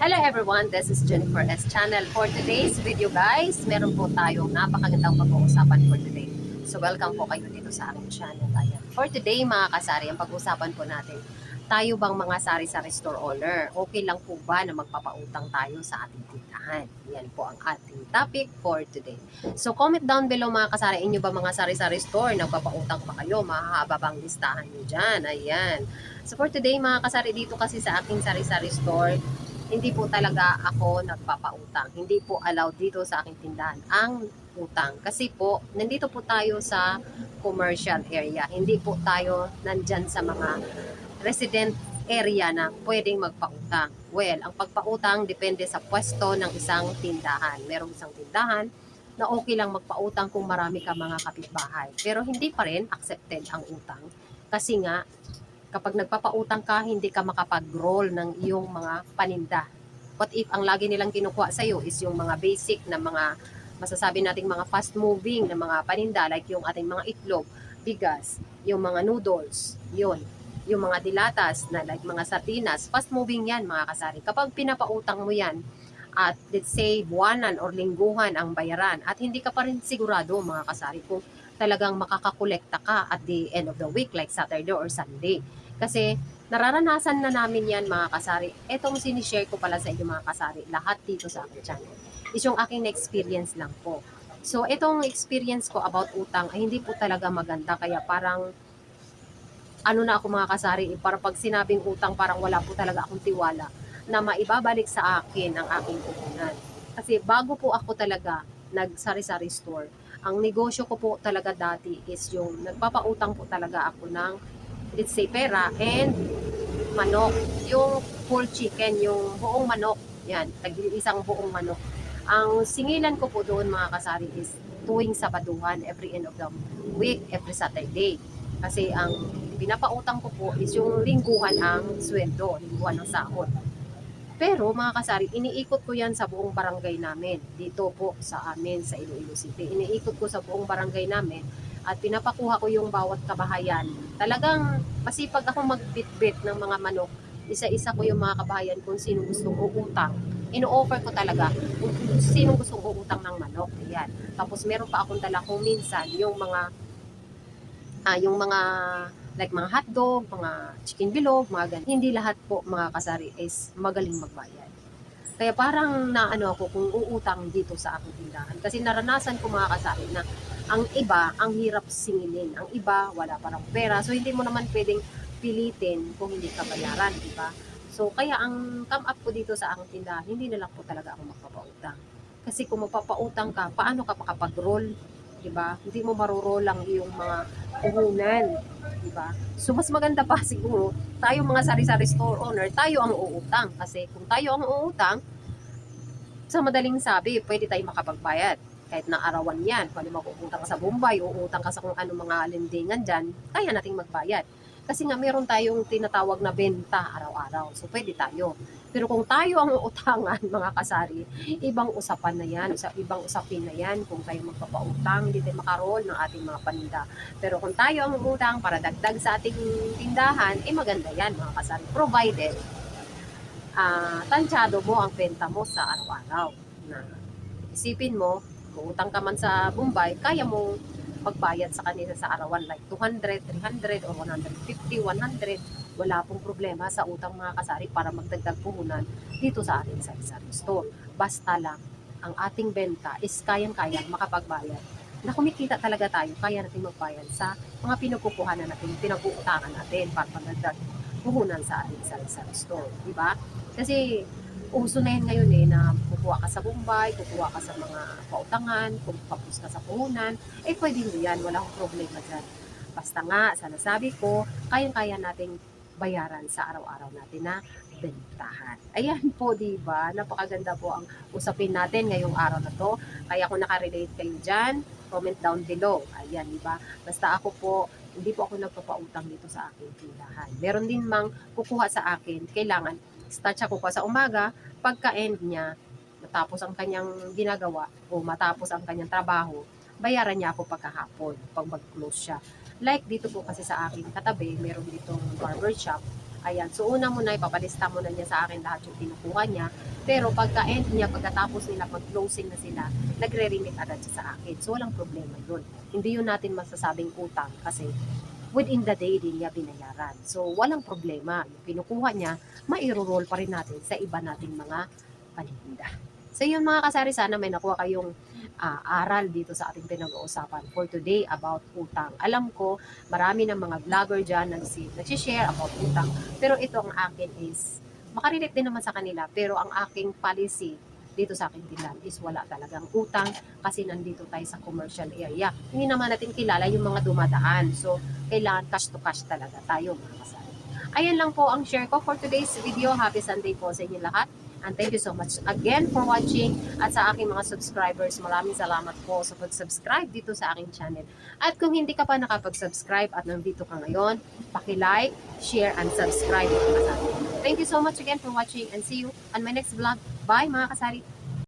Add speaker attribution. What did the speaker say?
Speaker 1: Hello everyone, this is Jennifer S. Channel. For today's video guys, meron po tayong napakagandang pag-uusapan for today. So welcome po kayo dito sa aking channel. Ayan. For today mga kasari, ang pag-uusapan po natin, tayo bang mga sari-sari store owner? Okay lang po ba na magpapautang tayo sa ating tindahan? Yan po ang ating topic for today. So comment down below mga kasari, inyo ba mga sari-sari store, nagpapautang pa kayo? Mahaba bang listahan nyo dyan? Ayan. So for today mga kasari, dito kasi sa aking sari-sari store, hindi po talaga ako nagpapautang. Hindi po allowed dito sa aking tindahan ang utang. Kasi po, nandito po tayo sa commercial area. Hindi po tayo nandyan sa mga resident area na pwedeng magpautang. Well, ang pagpautang depende sa pwesto ng isang tindahan. Merong isang tindahan na okay lang magpautang kung marami ka mga kapitbahay. Pero hindi pa rin accepted ang utang. Kasi nga, kapag nagpapautang ka, hindi ka makapag-roll ng iyong mga paninda. What if ang lagi nilang kinukuha sa iyo is yung mga basic na mga masasabi nating mga fast moving na mga paninda like yung ating mga itlog, bigas, yung mga noodles, yun. Yung mga dilatas na like mga sardinas, fast moving yan mga kasari. Kapag pinapautang mo yan at let's say buwanan or lingguhan ang bayaran at hindi ka pa rin sigurado mga kasari kung talagang makakakolekta ka at the end of the week like Saturday or Sunday. Kasi nararanasan na namin yan mga kasari. Etong sinishare ko pala sa inyo mga kasari, lahat dito sa aking channel, is yung aking experience lang po. So itong experience ko about utang ay hindi po talaga maganda. Kaya parang ano na ako mga kasari, para pag sinabing utang parang wala po talaga akong tiwala na maibabalik sa akin ang aking puhunan. Kasi bago po ako talaga nag-sari-sari store, ang negosyo ko po talaga dati is yung nagpapautang po talaga ako ng let's say pera and manok. Yung full chicken, yung buong manok. Yan, isang buong manok. Ang singilan ko po doon mga kasari is tuwing Sabaduhan, every end of the week, every Saturday. Kasi ang pinapautang ko po is yung lingguhan ang sweldo, lingguhan ng sahod. Pero mga kasari, iniikot ko yan sa buong barangay namin. Dito po sa amin, sa Iloilo City. Iniikot ko sa buong barangay namin at pinapakuha ko yung bawat kabahayan. Talagang masipag ako magbitbit ng mga manok. Isa-isa ko yung mga kabahayan kung sino gustong uutang. Ino-offer ko talaga kung sino gustong uutang ng manok. Ayan. Tapos meron pa akong dala kung minsan yung mga like mga hotdog, mga chicken bilog, mga ganun. Hindi lahat po mga kasari is magaling magbayad. Kaya parang naano ako kung uutang dito sa aking tindahan. Kasi naranasan ko mga kasari na ang iba, ang hirap singilin. Ang iba, wala parang pera. So hindi mo naman pwedeng pilitin kung hindi ka bayaran, di ba? So kaya ang come up ko dito sa aking tindahan, hindi na lang po talaga ako magpapautang. Kasi kung magpapautang ka, paano ka makapag-roll? Diba? Hindi mo maroroll ang iyong mga puhunan. Diba? So, mas maganda pa siguro, tayo mga sari-sari store owner, tayo ang uutang. Kasi kung tayo ang uutang, sa madaling sabi, pwede tayo makapagbayad. Kahit na arawan yan, kung ano mag-uutang ka sa Bombay, uutang ka sa kung ano mga lendingan dyan, kaya nating magbayad. Kasi nga meron tayong tinatawag na benta araw-araw. So, pwede tayo. Pero kung tayo ang uutangan, mga kasari, ibang usapan na yan, ibang usapin na yan. Kung tayo magpapautang, hindi tayo makaroon ng ating mga paninda. Pero kung tayo ang utang para dagdag sa ating tindahan, maganda yan, mga kasari. Provided, tansyado mo ang benta mo sa araw-araw. Na isipin mo, kung utang ka man sa Bombay, kaya mong magbayad sa kanila sa arawan like 200, 300, or 150, 100. Wala pong problema sa utang mga kasari para magdagdag puhunan dito sa ating sari-sari store. Basta lang, ang ating benta is kayang-kayang makapagbayad. Na kumikita talaga tayo, kaya natin magbayad sa mga pinukukuhanan natin, pinag-uutangan natin para magdagdag puhunan sa ating sari-sari store. Diba? Kasi uso na yan ngayon na kukuha ka sa Bombay, kukuha ka sa mga pautangan, kung papus ka sa puhunan, pwede mo yan, wala akong problema dyan. Basta nga, sa nasabi ko, kayang-kaya nating bayaran sa araw-araw natin na bentahan. Ayan po, diba? Napakaganda po ang usapin natin ngayong araw na to. Kaya kung nakarelate kayo dyan, comment down below. Ayan, diba? Basta ako po, hindi po ako nagpapautang dito sa aking tindahan. Meron din mang kukuha sa akin, kailangan start siya kukuha sa umaga, pagka-end niya, matapos ang kanyang ginagawa o matapos ang kanyang trabaho, bayaran niya ako pagkahapon, pag mag-close siya. Like dito po kasi sa akin katabi, meron ditong barber shop. Ayan, so una muna ipapalista muna niya sa akin lahat yung kinukuha niya. Pero pagka-end niya, pagkatapos nila, pag-closing na sila, nagre-remit agad siya sa akin. So, walang problema yun. Hindi yun natin masasabing utang kasi within the day din niya binayaran. So, walang problema. Yung kinukuha niya, mairo-roll pa rin natin sa iba nating mga paninda. So, yun mga kasari, sana may nakuha kayong aral dito sa ating pinag-uusapan for today about utang. Alam ko, marami ng mga vlogger dyan nagsishare about utang. Pero ito ang akin is, makarelate din naman sa kanila. Pero ang aking policy dito sa aking tindahan is wala talagang utang kasi nandito tayo sa commercial area. Hindi naman natin kilala yung mga dumadaan. So, kailangan cash to cash talaga tayo mga kasari. Ayan lang po ang share ko for today's video. Happy Sunday po sa inyo lahat. And thank you so much again for watching. At sa aking mga subscribers, maraming salamat po sa pag-subscribe dito sa aking channel. At kung hindi ka pa nakapag-subscribe at nandito ka ngayon, paki-like, share, and subscribe mga kasari. Thank you so much again for watching and see you on my next vlog. Bye mga kasari!